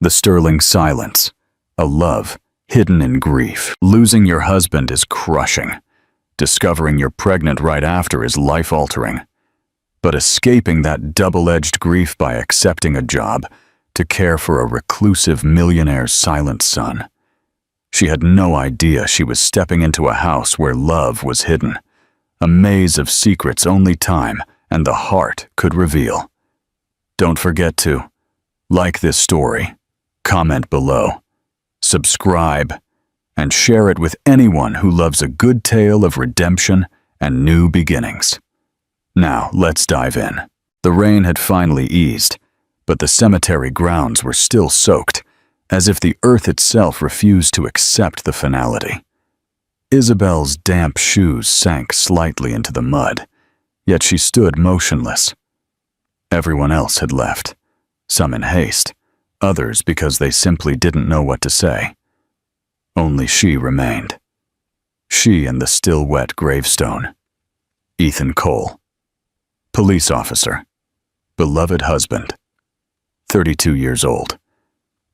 The sterling silence, a love hidden in grief. Losing your husband is crushing. Discovering you're pregnant right after is life-altering. But escaping that double-edged grief by accepting a job to care for a reclusive millionaire's silent son. She had no idea she was stepping into a house where love was hidden, a maze of secrets only time and the heart could reveal. Don't forget to like this story, comment below, subscribe, and share it with anyone who loves a good tale of redemption and new beginnings. Now, let's dive in. The rain had finally eased, but the cemetery grounds were still soaked, as if the earth itself refused to accept the finality. Isabel's damp shoes sank slightly into the mud, yet she stood motionless. Everyone else had left, some in haste, others because they simply didn't know what to say. Only she remained. She and the still wet gravestone. Ethan Cole. Police officer. Beloved husband. 32 years old.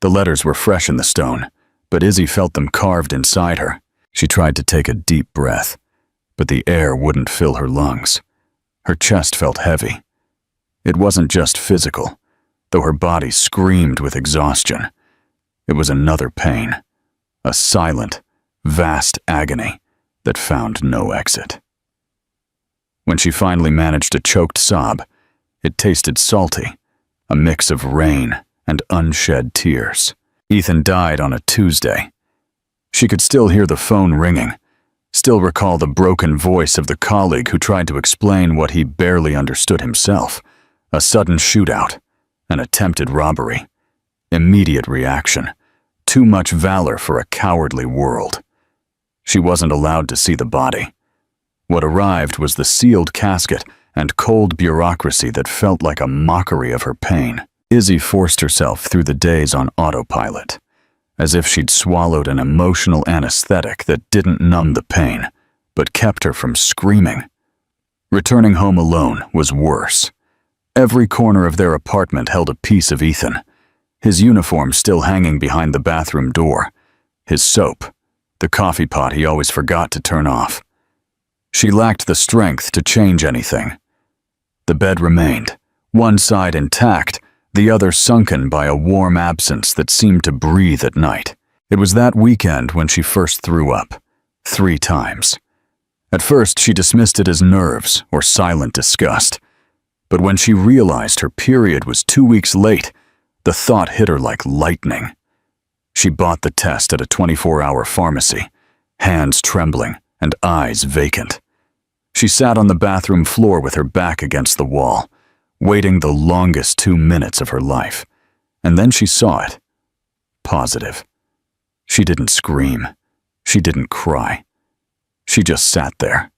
The letters were fresh in the stone, but Izzy felt them carved inside her. She tried to take a deep breath, but the air wouldn't fill her lungs. Her chest felt heavy. It wasn't just physical, though her body screamed with exhaustion. It was another pain, a silent, vast agony that found no exit. When she finally managed a choked sob, it tasted salty, a mix of rain and unshed tears. Ethan died on a Tuesday. She could still hear the phone ringing, still recall the broken voice of the colleague who tried to explain what he barely understood himself. A sudden shootout, an attempted robbery, immediate reaction, too much valor for a cowardly world. She wasn't allowed to see the body. What arrived was the sealed casket and cold bureaucracy that felt like a mockery of her pain. Izzy forced herself through the days on autopilot, as if she'd swallowed an emotional anesthetic that didn't numb the pain, but kept her from screaming. Returning home alone was worse. Every corner of their apartment held a piece of Ethan, his uniform still hanging behind the bathroom door, his soap, the coffee pot he always forgot to turn off. She lacked the strength to change anything. The bed remained, one side intact, the other sunken by a warm absence that seemed to breathe at night. It was that weekend when she first threw up, 3 times. At first, she dismissed it as nerves or silent disgust. But when she realized her period was 2 weeks late, the thought hit her like lightning. She bought the test at a 24-hour pharmacy, hands trembling and eyes vacant. She sat on the bathroom floor with her back against the wall, waiting the longest 2 minutes of her life. And then she saw it. Positive. She didn't scream. She didn't cry. She just sat there,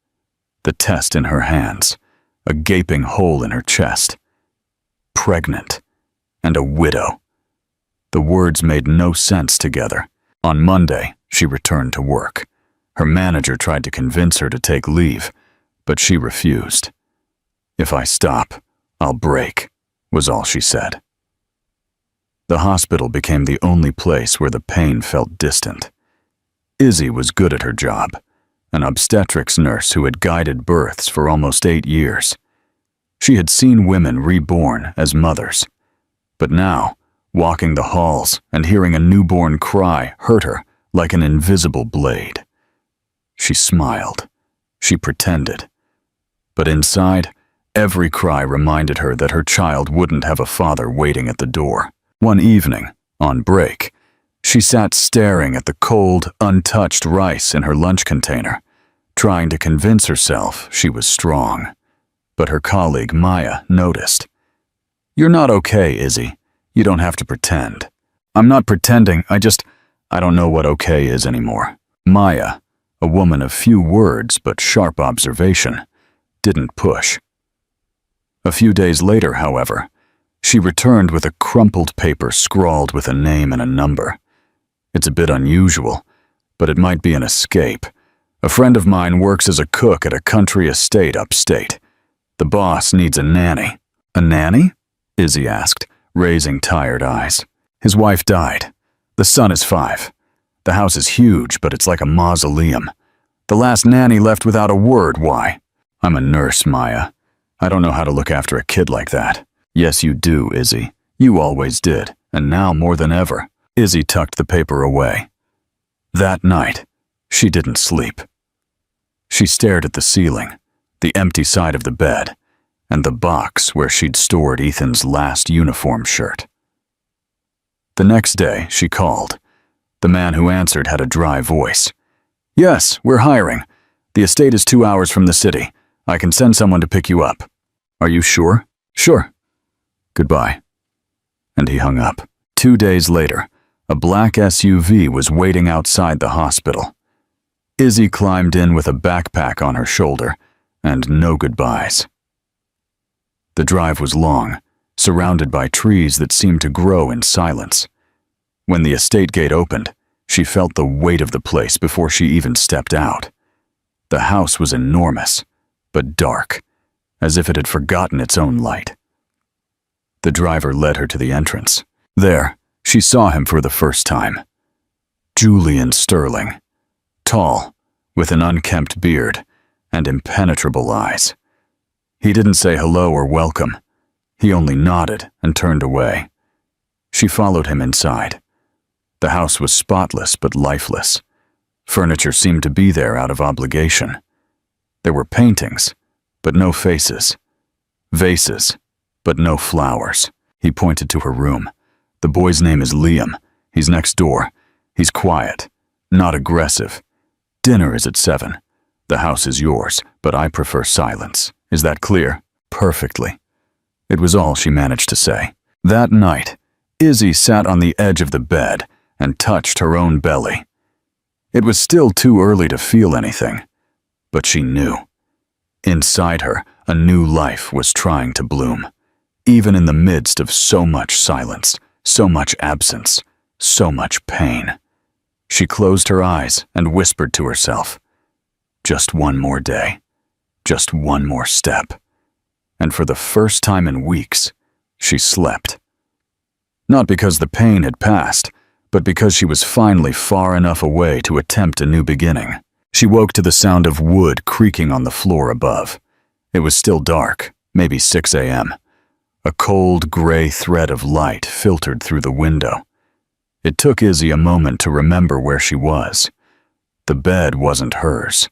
the test in her hands, a gaping hole in her chest. Pregnant. And a widow. The words made no sense together. On Monday, she returned to work. Her manager tried to convince her to take leave, but she refused. "If I stop, I'll break," was all she said. The hospital became the only place where the pain felt distant. Izzy was good at her job, an obstetrics nurse who had guided births for almost 8 years. She had seen women reborn as mothers. But now, walking the halls and hearing a newborn cry hurt her like an invisible blade. She smiled. She pretended. But inside, every cry reminded her that her child wouldn't have a father waiting at the door. One evening, on break, she sat staring at the cold, untouched rice in her lunch container, trying to convince herself she was strong. But her colleague, Maya, noticed. "You're not okay, Izzy. You don't have to pretend." "I'm not pretending, I don't know what okay is anymore." Maya, a woman of few words but sharp observation, didn't push. A few days later, however, she returned with a crumpled paper scrawled with a name and a number. "It's a bit unusual, but it might be an escape. A friend of mine works as a cook at a country estate upstate. The boss needs a nanny." "A nanny?" Izzy asked, raising tired eyes. His wife died. The son is 5. The house is huge, but it's like a mausoleum. The last nanny left without a word. Why? I'm a nurse, Maya. I don't know how to look after a kid like that. Yes, you do, Izzy. You always did, and now more than ever. Izzy tucked the paper away. That night, she didn't sleep. She stared at the ceiling, the empty side of the bed, and the box where she'd stored Ethan's last uniform shirt. The next day, she called. The man who answered had a dry voice. Yes, we're hiring. The estate is 2 hours from the city. I can send someone to pick you up. Are you sure? Sure. Goodbye. And he hung up. 2 days later, a black SUV was waiting outside the hospital. Izzy climbed in with a backpack on her shoulder, and no goodbyes. The drive was long, surrounded by trees that seemed to grow in silence. When the estate gate opened, she felt the weight of the place before she even stepped out. The house was enormous, but dark, as if it had forgotten its own light. The driver led her to the entrance. There, she saw him for the first time. Julian Sterling, tall, with an unkempt beard and impenetrable eyes. He didn't say hello or welcome. He only nodded and turned away. She followed him inside. The house was spotless but lifeless. Furniture seemed to be there out of obligation. There were paintings, but no faces. Vases, but no flowers. He pointed to her room. The boy's name is Liam. He's next door. He's quiet, not aggressive. Dinner is at 7. The house is yours, but I prefer silence. Is that clear? Perfectly. It was all she managed to say. That night, Izzy sat on the edge of the bed and touched her own belly. It was still too early to feel anything, but she knew. Inside her, a new life was trying to bloom, even in the midst of so much silence, so much absence, so much pain. She closed her eyes and whispered to herself, just one more day, just one more step. And for the first time in weeks, she slept. Not because the pain had passed, but because she was finally far enough away to attempt a new beginning. She woke to the sound of wood creaking on the floor above. It was still dark, maybe 6 a.m. A cold, gray thread of light filtered through the window. It took Izzy a moment to remember where she was. The bed wasn't hers.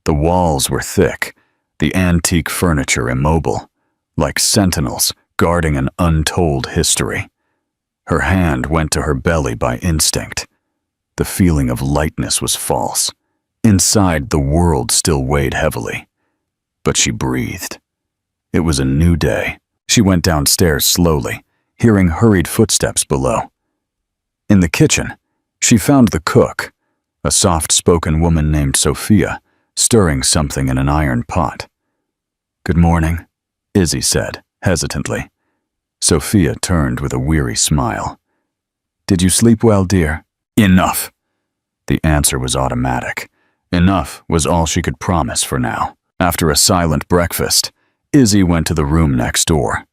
The walls were thick, the antique furniture immobile, like sentinels guarding an untold history. Her hand went to her belly by instinct. The feeling of lightness was false. Inside, the world still weighed heavily. But she breathed. It was a new day. She went downstairs slowly, hearing hurried footsteps below. In the kitchen, she found the cook, a soft-spoken woman named Sophia, stirring something in an iron pot. "Good morning," Izzy said, hesitantly. Sophia turned with a weary smile. "Did you sleep well, dear?" "Enough." The answer was automatic. Enough was all she could promise for now. After a silent breakfast, Izzy went to the room next door.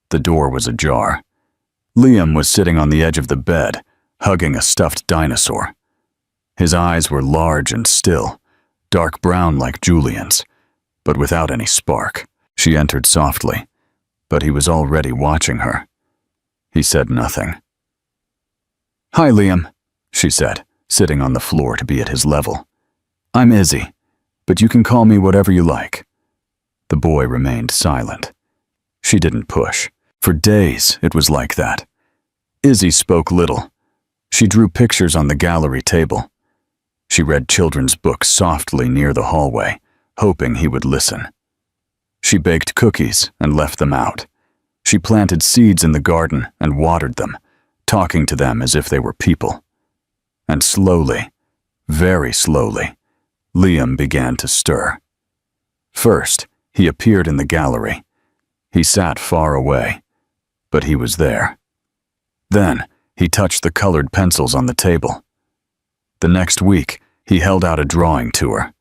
The door was ajar. Liam was sitting on the edge of the bed, hugging a stuffed dinosaur. His eyes were large and still, dark brown like Julian's, but without any spark. She entered softly, but he was already watching her. He said nothing. "Hi, Liam," she said, sitting on the floor to be at his level. "I'm Izzy, but you can call me whatever you like." The boy remained silent. She didn't push. For days, it was like that. Izzy spoke little. She drew pictures on the gallery table. She read children's books softly near the hallway, hoping he would listen. She baked cookies and left them out. She planted seeds in the garden and watered them, talking to them as if they were people. And slowly, very slowly, Liam began to stir. First, he appeared in the gallery. He sat far away, but he was there. Then, he touched the colored pencils on the table. The next week, he held out a drawing to her.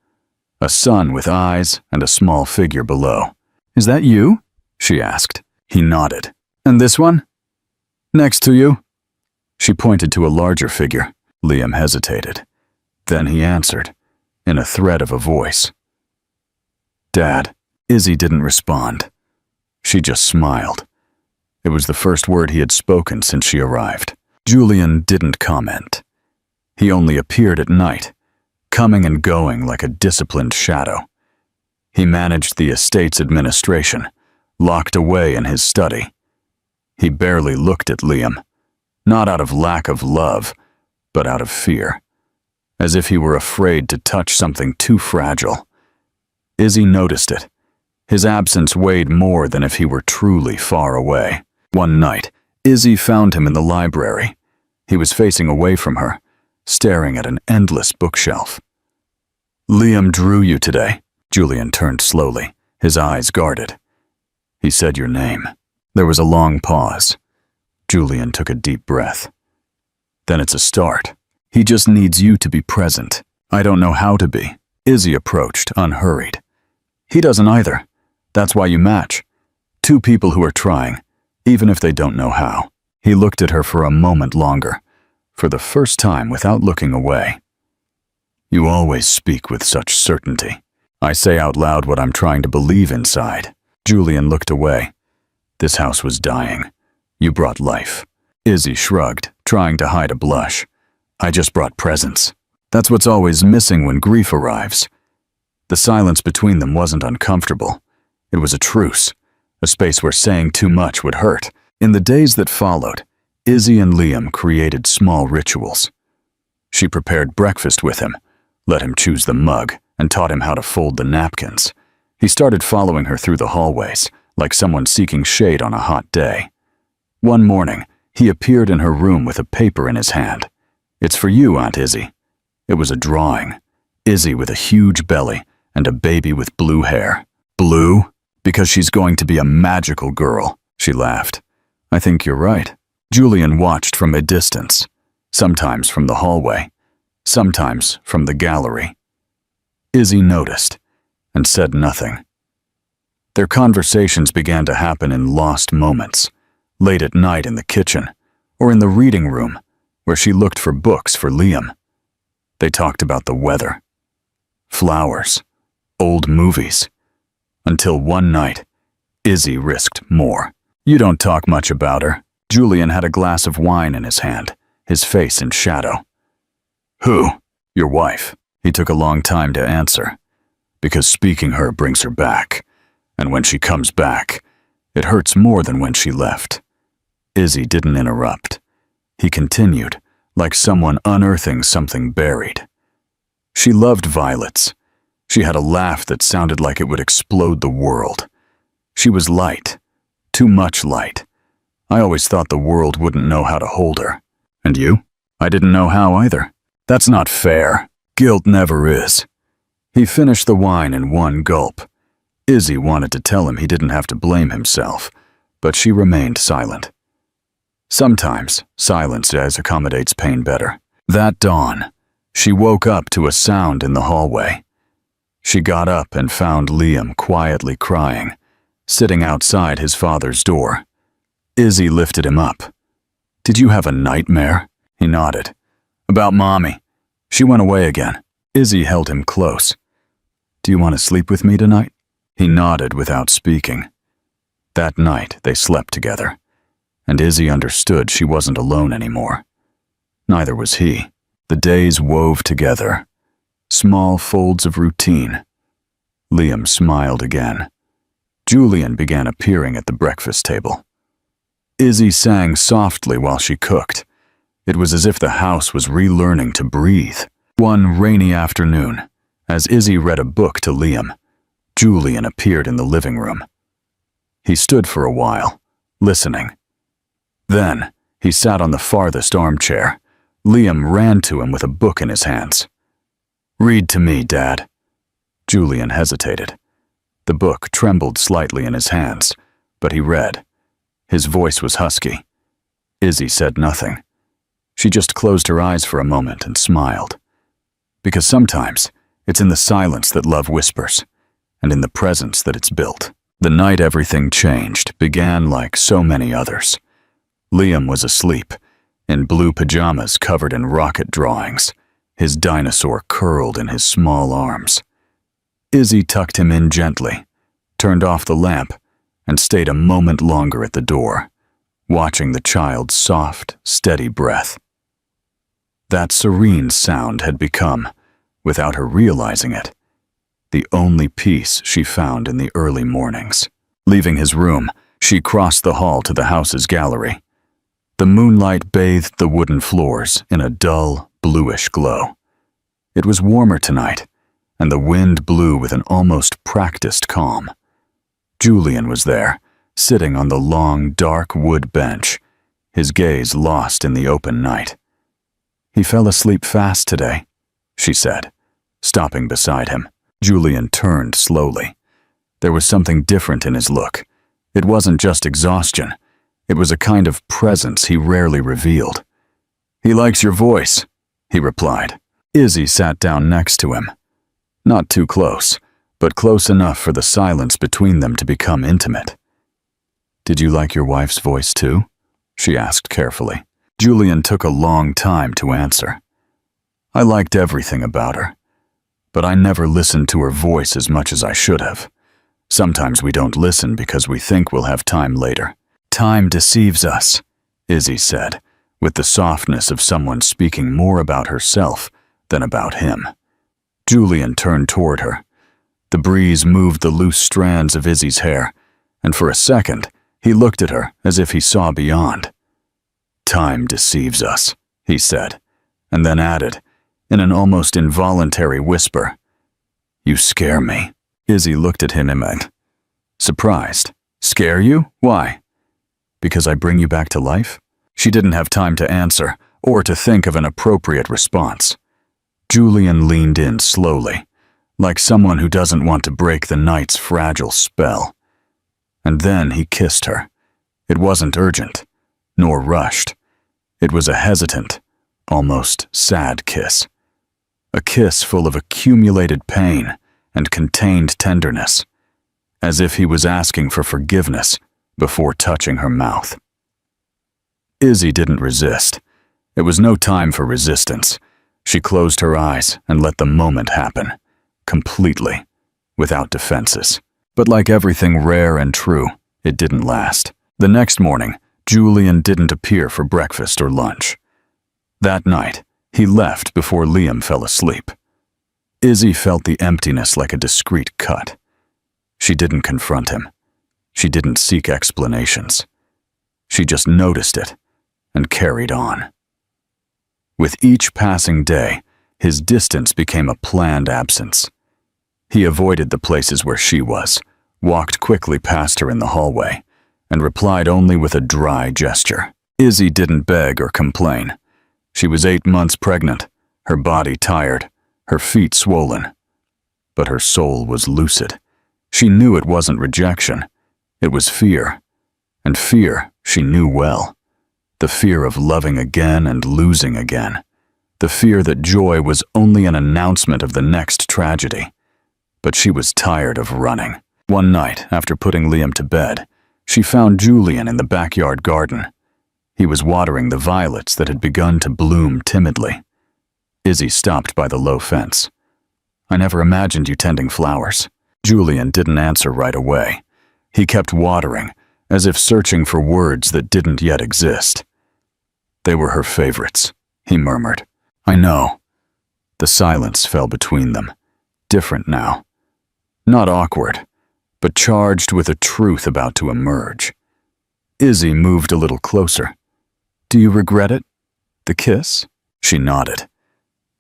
A sun with eyes and a small figure below. "Is that you?" she asked. He nodded. "And this one?" "Next to you?" She pointed to a larger figure. Liam hesitated. Then he answered, in a thread of a voice. "Dad." Izzy didn't respond. She just smiled. It was the first word he had spoken since she arrived. Julian didn't comment. He only appeared at night, coming and going like a disciplined shadow. He managed the estate's administration, locked away in his study. He barely looked at Liam, not out of lack of love, but out of fear, as if he were afraid to touch something too fragile. Izzy noticed it. His absence weighed more than if he were truly far away. One night, Izzy found him in the library. He was facing away from her, staring at an endless bookshelf. "Liam drew you today." Julian turned slowly, his eyes guarded. "He said your name." There was a long pause. Julian took a deep breath. "Then it's a start. He just needs you to be present." "I don't know how to be." Izzy approached, unhurried. "He doesn't either. That's why you match. Two people who are trying, even if they don't know how." He looked at her for a moment longer, for the first time without looking away. "You always speak with such certainty." "I say out loud what I'm trying to believe inside." Julian looked away. "This house was dying. You brought life." Izzy shrugged, trying to hide a blush. "I just brought presence." That's what's always missing when grief arrives. The silence between them wasn't uncomfortable. It was a truce, a space where saying too much would hurt. In the days that followed, Izzy and Liam created small rituals. She prepared breakfast with him, let him choose the mug, and taught him how to fold the napkins. He started following her through the hallways, like someone seeking shade on a hot day. One morning, he appeared in her room with a paper in his hand. "It's for you, Aunt Izzy." It was a drawing. Izzy with a huge belly and a baby with blue hair. "Blue? Because she's going to be a magical girl," she laughed. "I think you're right." Julian watched from a distance, sometimes from the hallway, sometimes from the gallery. Izzy noticed and said nothing. Their conversations began to happen in lost moments, late at night in the kitchen, or in the reading room, where she looked for books for Liam. They talked about the weather, flowers, old movies, until one night, Izzy risked more. "You don't talk much about her." Julian had a glass of wine in his hand, his face in shadow. "Who?" "Your wife." He took a long time to answer. "Because speaking her brings her back, and when she comes back, it hurts more than when she left." Izzy didn't interrupt. He continued, like someone unearthing something buried. "She loved violets. She had a laugh that sounded like it would explode the world. She was light, too much light. I always thought the world wouldn't know how to hold her. And you?" "I didn't know how either." "That's not fair. Guilt never is." He finished the wine in one gulp. Izzy wanted to tell him he didn't have to blame himself, but she remained silent. Sometimes, silence accommodates pain better. That dawn, she woke up to a sound in the hallway. She got up and found Liam quietly crying, sitting outside his father's door. Izzy lifted him up. "Did you have a nightmare?" He nodded. "About Mommy. She went away again." Izzy held him close. "Do you want to sleep with me tonight?" He nodded without speaking. That night, they slept together, and Izzy understood she wasn't alone anymore. Neither was he. The days wove together, small folds of routine. Liam smiled again. Julian began appearing at the breakfast table. Izzy sang softly while she cooked. It was as if the house was relearning to breathe. One rainy afternoon, as Izzy read a book to Liam, Julian appeared in the living room. He stood for a while, listening. Then, he sat on the farthest armchair. Liam ran to him with a book in his hands. "Read to me, Dad." Julian hesitated. The book trembled slightly in his hands, but he read. His voice was husky. Izzy said nothing. She just closed her eyes for a moment and smiled. Because sometimes, it's in the silence that love whispers, and in the presence that it's built. The night everything changed began like so many others. Liam was asleep, in blue pajamas covered in rocket drawings, his dinosaur curled in his small arms. Izzy tucked him in gently, turned off the lamp, and stayed a moment longer at the door, watching the child's soft, steady breath. That serene sound had become, without her realizing it, the only peace she found in the early mornings. Leaving his room, she crossed the hall to the house's gallery. The moonlight bathed the wooden floors in a dull, bluish glow. It was warmer tonight, and the wind blew with an almost practiced calm. Julian was there, sitting on the long, dark wood bench, his gaze lost in the open night. "He fell asleep fast today," she said, stopping beside him. Julian turned slowly. There was something different in his look. It wasn't just exhaustion. It was a kind of presence he rarely revealed. "He likes your voice," he replied. Izzy sat down next to him. Not too close, but close enough for the silence between them to become intimate. "Did you like your wife's voice too?" she asked carefully. Julian took a long time to answer. "I liked everything about her, but I never listened to her voice as much as I should have. Sometimes we don't listen because we think we'll have time later." "Time deceives us," Izzy said, with the softness of someone speaking more about herself than about him. Julian turned toward her. The breeze moved the loose strands of Izzy's hair, and for a second, he looked at her as if he saw beyond. "Time deceives us," he said, and then added, in an almost involuntary whisper, "You scare me." Izzy looked at him surprised. "Scare you? Why? Because I bring you back to life?" She didn't have time to answer or to think of an appropriate response. Julian leaned in slowly, like someone who doesn't want to break the night's fragile spell. And then he kissed her. It wasn't urgent, nor rushed. It was a hesitant, almost sad kiss. A kiss full of accumulated pain and contained tenderness, as if he was asking for forgiveness before touching her mouth. Izzy didn't resist. It was no time for resistance. She closed her eyes and let the moment happen, completely, without defenses. But like everything rare and true, it didn't last. The next morning, Julian didn't appear for breakfast or lunch. That night, he left before Liam fell asleep. Izzy felt the emptiness like a discreet cut. She didn't confront him. She didn't seek explanations. She just noticed it and carried on. With each passing day, his distance became a planned absence. He avoided the places where she was, walked quickly past her in the hallway, and replied only with a dry gesture. Izzy didn't beg or complain. She was 8 months pregnant, her body tired, her feet swollen. But her soul was lucid. She knew it wasn't rejection. It was fear. And fear she knew well. The fear of loving again and losing again. The fear that joy was only an announcement of the next tragedy. But she was tired of running. One night, after putting Liam to bed, she found Julian in the backyard garden. He was watering the violets that had begun to bloom timidly. Izzy stopped by the low fence. "I never imagined you tending flowers." Julian didn't answer right away. He kept watering, as if searching for words that didn't yet exist. "They were her favorites," he murmured. "I know." The silence fell between them, different now. Not awkward, but charged with a truth about to emerge. Izzy moved a little closer. "Do you regret it? The kiss?" She nodded.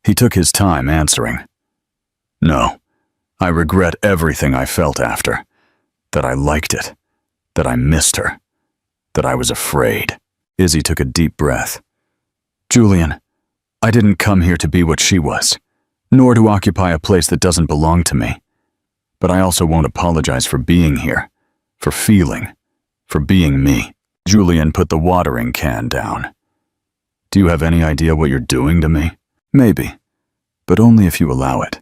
He took his time answering. "No, I regret everything I felt after. That I liked it. That I missed her. That I was afraid." Izzy took a deep breath. "Julian, I didn't come here to be what she was, nor to occupy a place that doesn't belong to me. But I also won't apologize for being here, for feeling, for being me." Julian put the watering can down. "Do you have any idea what you're doing to me?" "Maybe, but only if you allow it."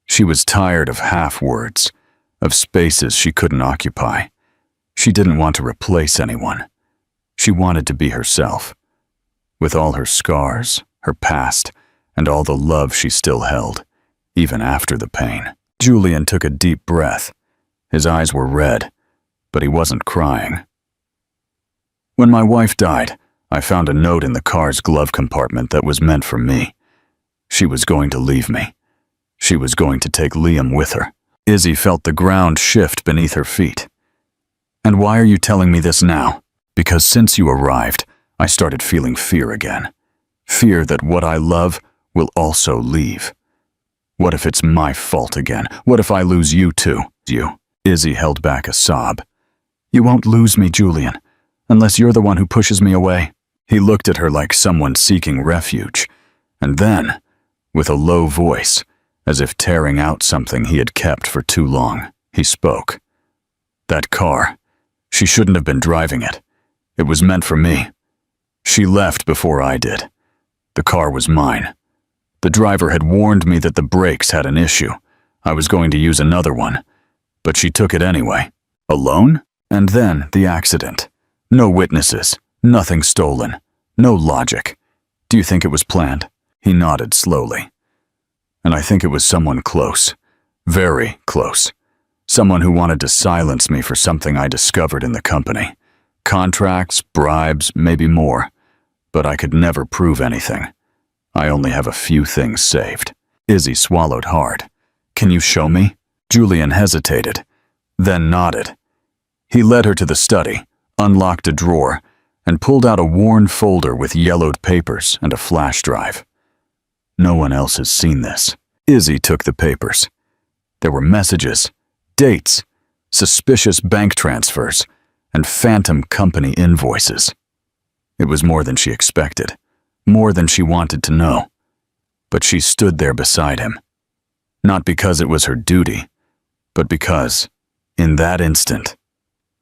She was tired of half-words, of spaces she couldn't occupy. She didn't want to replace anyone. She wanted to be herself, with all her scars, her past, and all the love she still held, even after the pain. Julian took a deep breath. His eyes were red, but he wasn't crying. When my wife died, I found a note in the car's glove compartment that was meant for me. She was going to leave me. She was going to take Liam with her. Izzy felt the ground shift beneath her feet. And why are you telling me this now? Because since you arrived, I started feeling fear again. Fear that what I love will also leave. What if it's my fault again? What if I lose you too? You. Izzy held back a sob. You won't lose me, Julian, unless you're the one who pushes me away. He looked at her like someone seeking refuge, and then, with a low voice, as if tearing out something he had kept for too long, he spoke. That car, she shouldn't have been driving it. It was meant for me. She left before I did. The car was mine. The driver had warned me that the brakes had an issue. I was going to use another one, but she took it anyway. Alone? And then the accident. No witnesses, nothing stolen, no logic. Do you think it was planned? He nodded slowly. And I think it was someone close, very close. Someone who wanted to silence me for something I discovered in the company. Contracts, bribes, maybe more. But I could never prove anything. I only have a few things saved. Izzy swallowed hard. Can you show me? Julian hesitated, then nodded. He led her to the study, unlocked a drawer, and pulled out a worn folder with yellowed papers and a flash drive. No one else has seen this. Izzy took the papers. There were messages, dates, suspicious bank transfers, and phantom company invoices. It was more than she expected, more than she wanted to know. But she stood there beside him. Not because it was her duty, but because, in that instant,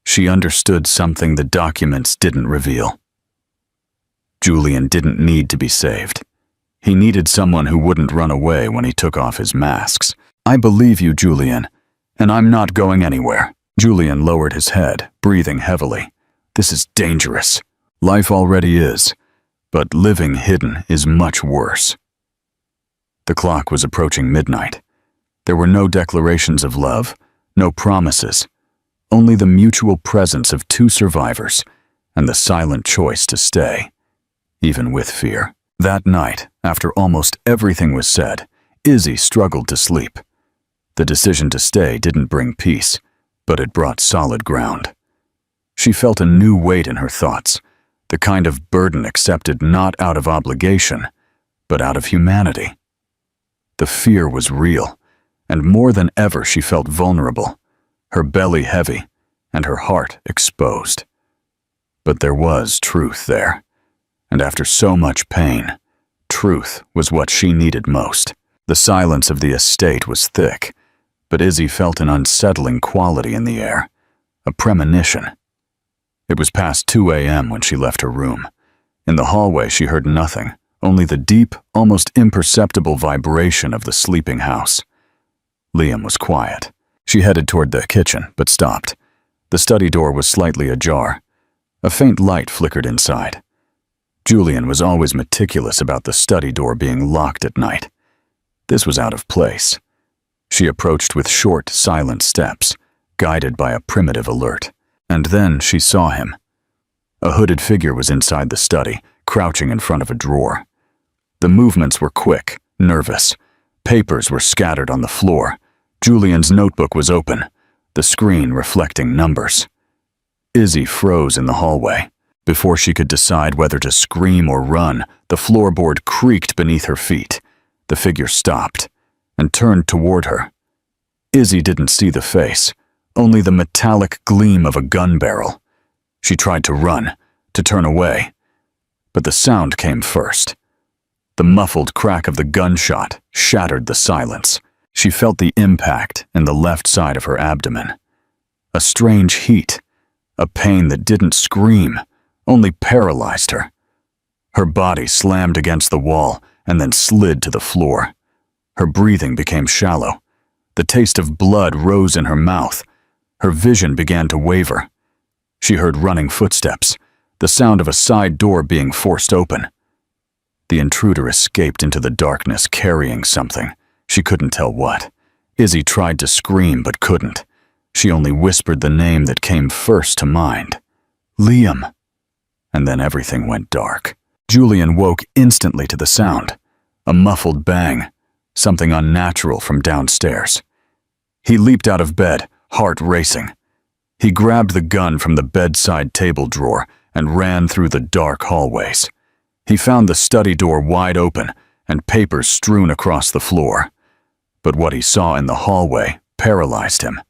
she understood something the documents didn't reveal. Julian didn't need to be saved. He needed someone who wouldn't run away when he took off his masks. I believe you, Julian, and I'm not going anywhere. Julian lowered his head, breathing heavily. This is dangerous. Life already is, but living hidden is much worse. The clock was approaching midnight. There were no declarations of love, no promises, only the mutual presence of two survivors and the silent choice to stay, even with fear. That night, after almost everything was said, Izzy struggled to sleep. The decision to stay didn't bring peace, but it brought solid ground. She felt a new weight in her thoughts, the kind of burden accepted not out of obligation, but out of humanity. The fear was real, and more than ever she felt vulnerable, her belly heavy, and her heart exposed. But there was truth there, and after so much pain, truth was what she needed most. The silence of the estate was thick, but Izzy felt an unsettling quality in the air, a premonition. It was past 2 a.m. when she left her room. In the hallway she heard nothing, only the deep, almost imperceptible vibration of the sleeping house. Liam was quiet. She headed toward the kitchen, but stopped. The study door was slightly ajar. A faint light flickered inside. Julian was always meticulous about the study door being locked at night. This was out of place. She approached with short, silent steps, guided by a primitive alert. And then she saw him. A hooded figure was inside the study, crouching in front of a drawer. The movements were quick, nervous. Papers were scattered on the floor. Julian's notebook was open, the screen reflecting numbers. Izzy froze in the hallway. Before she could decide whether to scream or run, the floorboard creaked beneath her feet. The figure stopped and turned toward her. Izzy didn't see the face, only the metallic gleam of a gun barrel. She tried to run, to turn away, but the sound came first. The muffled crack of the gunshot shattered the silence. She felt the impact in the left side of her abdomen. A strange heat, a pain that didn't scream, only paralyzed her. Her body slammed against the wall and then slid to the floor. Her breathing became shallow. The taste of blood rose in her mouth. Her vision began to waver. She heard running footsteps, the sound of a side door being forced open. The intruder escaped into the darkness carrying something. She couldn't tell what. Izzy tried to scream but couldn't. She only whispered the name that came first to mind. Liam. And then everything went dark. Julian woke instantly to the sound. A muffled bang. Something unnatural from downstairs. He leaped out of bed, heart racing. He grabbed the gun from the bedside table drawer and ran through the dark hallways. He found the study door wide open and papers strewn across the floor. But what he saw in the hallway paralyzed him.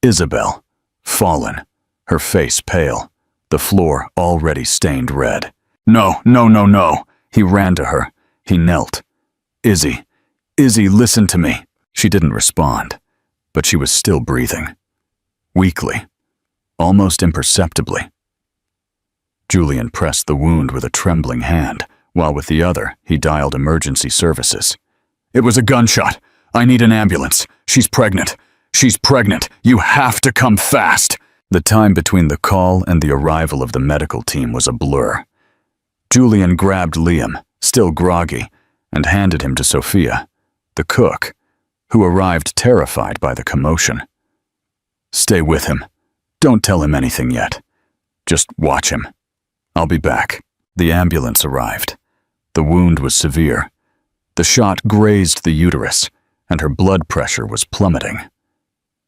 Isabel, fallen, her face pale, the floor already stained red. No, no, no, no. He ran to her. He knelt. Izzy, listen to me. She didn't respond, but she was still breathing. Weakly, almost imperceptibly. Julian pressed the wound with a trembling hand, while with the other he dialed emergency services. It was a gunshot. I need an ambulance. She's pregnant. She's pregnant. You have to come fast. The time between the call and the arrival of the medical team was a blur. Julian grabbed Liam, still groggy, and handed him to Sophia, the cook, who arrived terrified by the commotion. Stay with him. Don't tell him anything yet. Just watch him. I'll be back. The ambulance arrived. The wound was severe. The shot grazed the uterus, and her blood pressure was plummeting.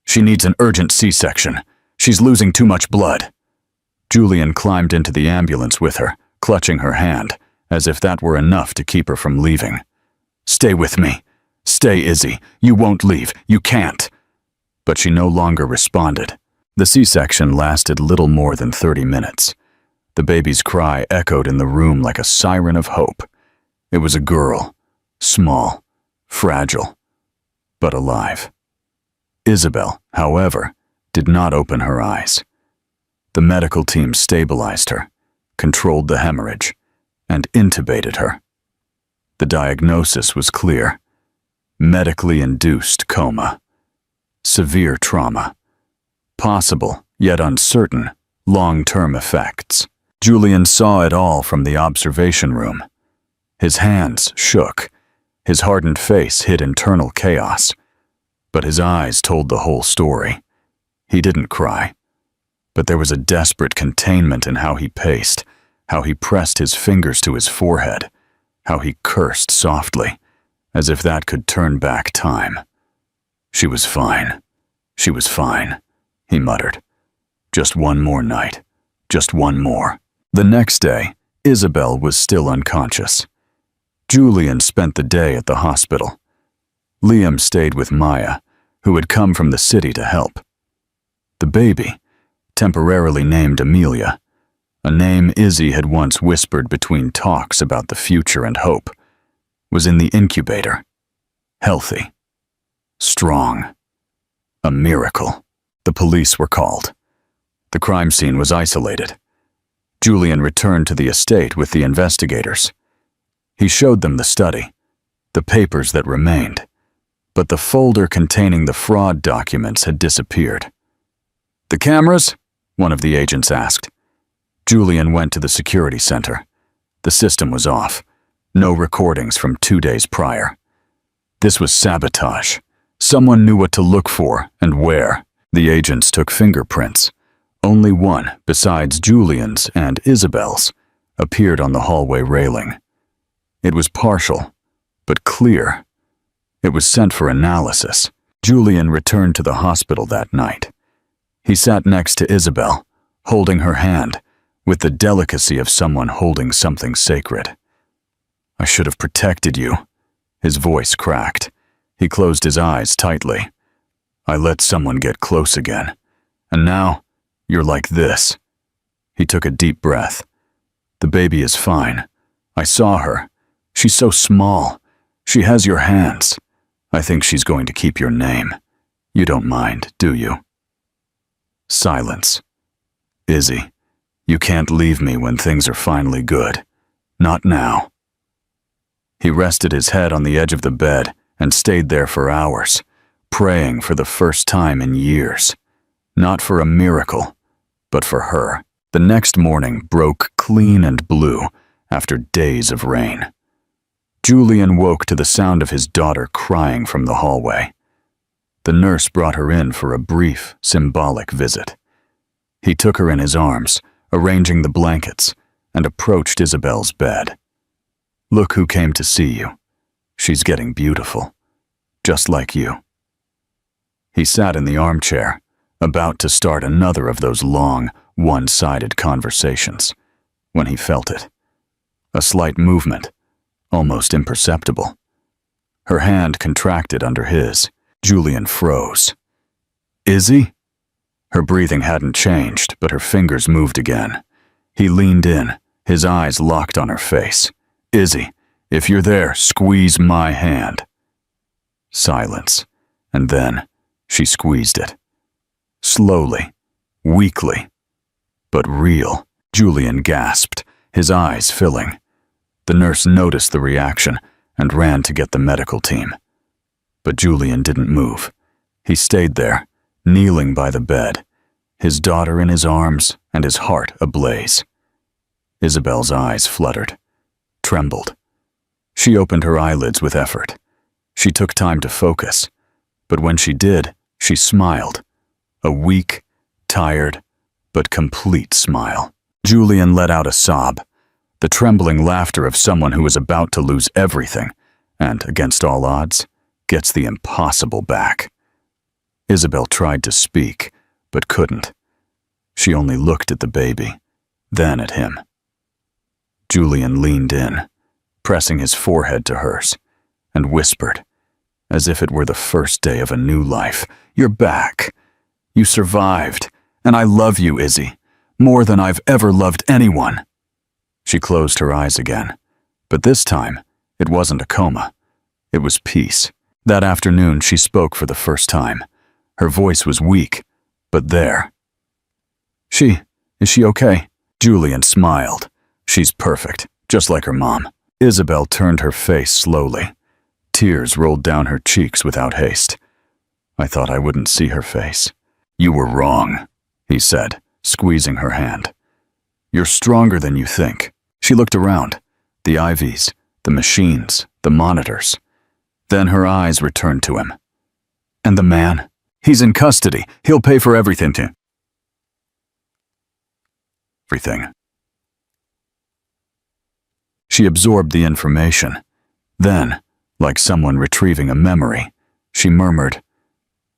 She needs an urgent C-section. She's losing too much blood. Julian climbed into the ambulance with her, clutching her hand, as if that were enough to keep her from leaving. Stay with me. Stay, Izzy. You won't leave. You can't. But she no longer responded. The C-section lasted little more than 30 minutes. The baby's cry echoed in the room like a siren of hope. It was a girl, small, fragile, but alive. Isabel, however, did not open her eyes. The medical team stabilized her, controlled the hemorrhage, and intubated her. The diagnosis was clear. Medically induced coma. Severe trauma. Possible, yet uncertain, long-term effects. Julian saw it all from the observation room. His hands shook. His hardened face hid internal chaos. But his eyes told the whole story. He didn't cry. But there was a desperate containment in how he paced, how he pressed his fingers to his forehead, how he cursed softly, as if that could turn back time. She was fine. She was fine, he muttered. Just one more night. Just one more. The next day, Isabel was still unconscious. Julian spent the day at the hospital. Liam stayed with Maya, who had come from the city to help. The baby, temporarily named Amelia, a name Izzy had once whispered between talks about the future and hope, was in the incubator, healthy, strong. A miracle. The police were called. The crime scene was isolated. Julian returned to the estate with the investigators. He showed them the study, the papers that remained, but the folder containing the fraud documents had disappeared. The cameras? One of the agents asked. Julian went to the security center. The system was off. No recordings from 2 days prior. This was sabotage. Someone knew what to look for and where. The agents took fingerprints. Only one, besides Julian's and Isabel's, appeared on the hallway railing. It was partial, but clear. It was sent for analysis. Julian returned to the hospital that night. He sat next to Isabel, holding her hand, with the delicacy of someone holding something sacred. I should have protected you. His voice cracked. He closed his eyes tightly. I let someone get close again. And now, you're like this. He took a deep breath. The baby is fine. I saw her. She's so small. She has your hands. I think she's going to keep your name. You don't mind, do you? Silence. Izzy, you can't leave me when things are finally good. Not now. He rested his head on the edge of the bed and stayed there for hours, praying for the first time in years. Not for a miracle, but for her. The next morning broke clean and blue after days of rain. Julian woke to the sound of his daughter crying from the hallway. The nurse brought her in for a brief, symbolic visit. He took her in his arms, arranging the blankets, and approached Isabel's bed. "Look who came to see you. She's getting beautiful, just like you." He sat in the armchair, about to start another of those long, one-sided conversations, when he felt it. A slight movement, almost imperceptible. Her hand contracted under his. Julian froze. "Izzy?" Her breathing hadn't changed, but her fingers moved again. He leaned in, his eyes locked on her face. "Izzy, if you're there, squeeze my hand." Silence, and then she squeezed it. Slowly, weakly, but real. Julian gasped, his eyes filling. The nurse noticed the reaction and ran to get the medical team. But Julian didn't move. He stayed there, kneeling by the bed, his daughter in his arms and his heart ablaze. Isabel's eyes fluttered, trembled. She opened her eyelids with effort. She took time to focus, but when she did, she smiled. A weak, tired, but complete smile. Julian let out a sob, the trembling laughter of someone who is about to lose everything and, against all odds, gets the impossible back. Isabel tried to speak, but couldn't. She only looked at the baby, then at him. Julian leaned in, pressing his forehead to hers, and whispered, as if it were the first day of a new life, "You're back. You survived, and I love you, Izzy, more than I've ever loved anyone." She closed her eyes again, but this time, it wasn't a coma. It was peace. That afternoon, she spoke for the first time. Her voice was weak, but there. Is she okay?" Julian smiled. "She's perfect, just like her mom." Isabel turned her face slowly. Tears rolled down her cheeks without haste. "I thought I wouldn't see her face." "You were wrong," he said, squeezing her hand. "You're stronger than you think." She looked around. The IVs, the machines, the monitors. Then her eyes returned to him. "And the man? He's in custody. He'll pay for everything to..." Everything. She absorbed the information. Then, like someone retrieving a memory, she murmured,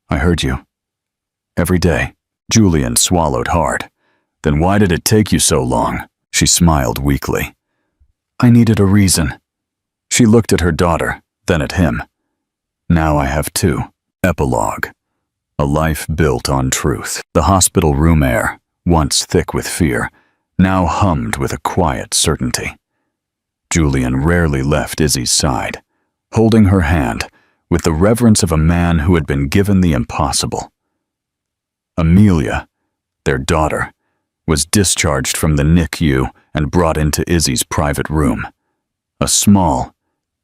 "I heard you. Every day." Julian swallowed hard. "Then why did it take you so long?" She smiled weakly. "I needed a reason." She looked at her daughter, then at him. "Now I have two." Epilogue. A life built on truth. The hospital room air, once thick with fear, now hummed with a quiet certainty. Julian rarely left Izzy's side, holding her hand with the reverence of a man who had been given the impossible. Amelia, their daughter, was discharged from the NICU and brought into Izzy's private room. A small,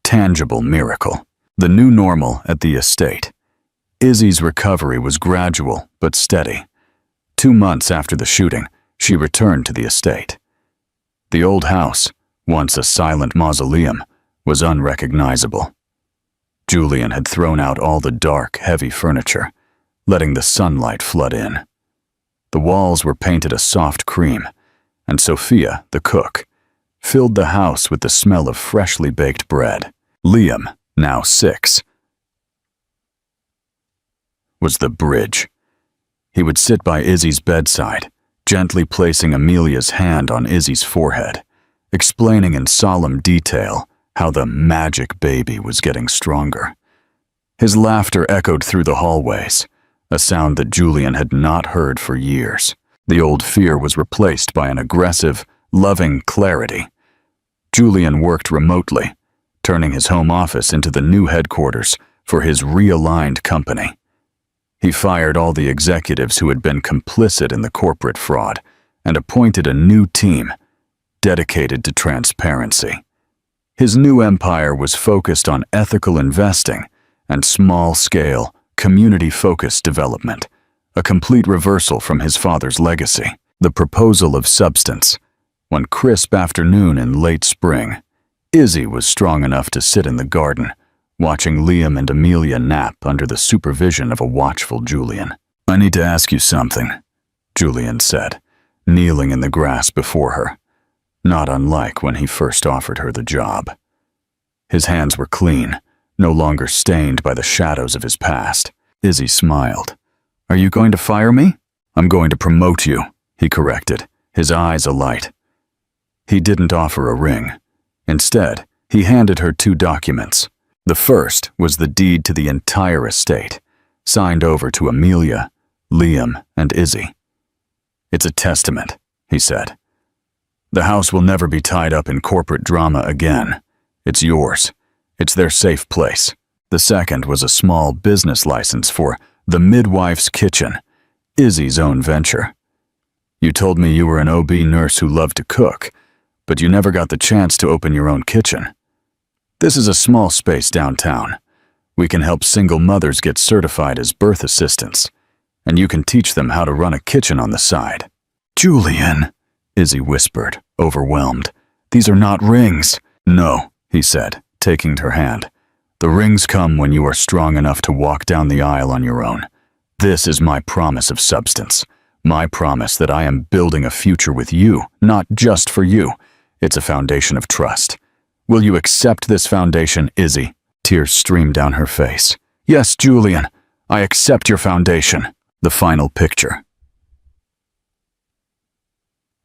tangible miracle. The new normal at the estate. Izzy's recovery was gradual but steady. 2 months after the shooting, she returned to the estate. The old house, once a silent mausoleum, was unrecognizable. Julian had thrown out all the dark, heavy furniture, letting the sunlight flood in. The walls were painted a soft cream, and Sophia, the cook, filled the house with the smell of freshly baked bread. Liam, now 6, was the bridge. He would sit by Izzy's bedside, gently placing Amelia's hand on Izzy's forehead, explaining in solemn detail how the magic baby was getting stronger. His laughter echoed through the hallways, a sound that Julian had not heard for years. The old fear was replaced by an aggressive, loving clarity. Julian worked remotely, turning his home office into the new headquarters for his realigned company. He fired all the executives who had been complicit in the corporate fraud and appointed a new team dedicated to transparency. His new empire was focused on ethical investing and small-scale, community-focused development, a complete reversal from his father's legacy. The proposal of substance. One crisp afternoon in late spring, Izzy was strong enough to sit in the garden, watching Liam and Amelia nap under the supervision of a watchful Julian. "I need to ask you something," Julian said, kneeling in the grass before her, not unlike when he first offered her the job. His hands were clean, no longer stained by the shadows of his past. Izzy smiled. "Are you going to fire me?" "I'm going to promote you," he corrected, his eyes alight. He didn't offer a ring. Instead, he handed her 2 documents. The first was the deed to the entire estate, signed over to Amelia, Liam, and Izzy. "It's a testament," he said. "The house will never be tied up in corporate drama again. It's yours. It's their safe place." The second was a small business license for the Midwife's Kitchen, Izzy's own venture. "You told me you were an OB nurse who loved to cook, but you never got the chance to open your own kitchen. This is a small space downtown. We can help single mothers get certified as birth assistants, and you can teach them how to run a kitchen on the side." "Julian," Izzy whispered, overwhelmed. "These are not rings." "No," he said, taking her hand. "The rings come when you are strong enough to walk down the aisle on your own. This is my promise of substance. My promise that I am building a future with you, not just for you. It's a foundation of trust. Will you accept this foundation, Izzy?" Tears streamed down her face. "Yes, Julian, I accept your foundation." The final picture.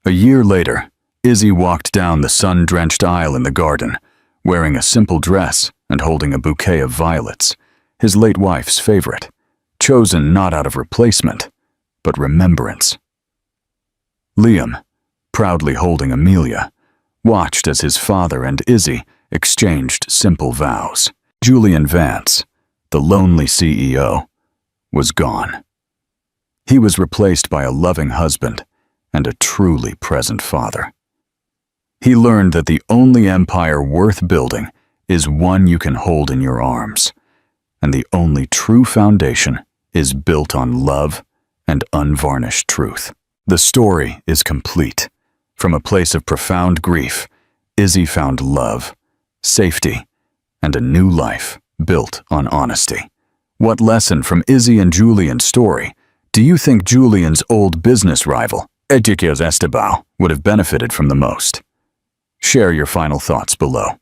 A year later, Izzy walked down the sun-drenched aisle in the garden, wearing a simple dress and holding a bouquet of violets, his late wife's favorite, chosen not out of replacement, but remembrance. Liam, proudly holding Amelia, watched as his father and Izzy exchanged simple vows. Julian Vance, the lonely CEO, was gone. He was replaced by a loving husband and a truly present father. He learned that the only empire worth building is one you can hold in your arms, and the only true foundation is built on love and unvarnished truth. The story is complete. From a place of profound grief, Izzy found love, safety, and a new life built on honesty. What lesson from Izzy and Julian's story do you think Julian's old business rival, Everyth, would have benefited from the most? Share your final thoughts below.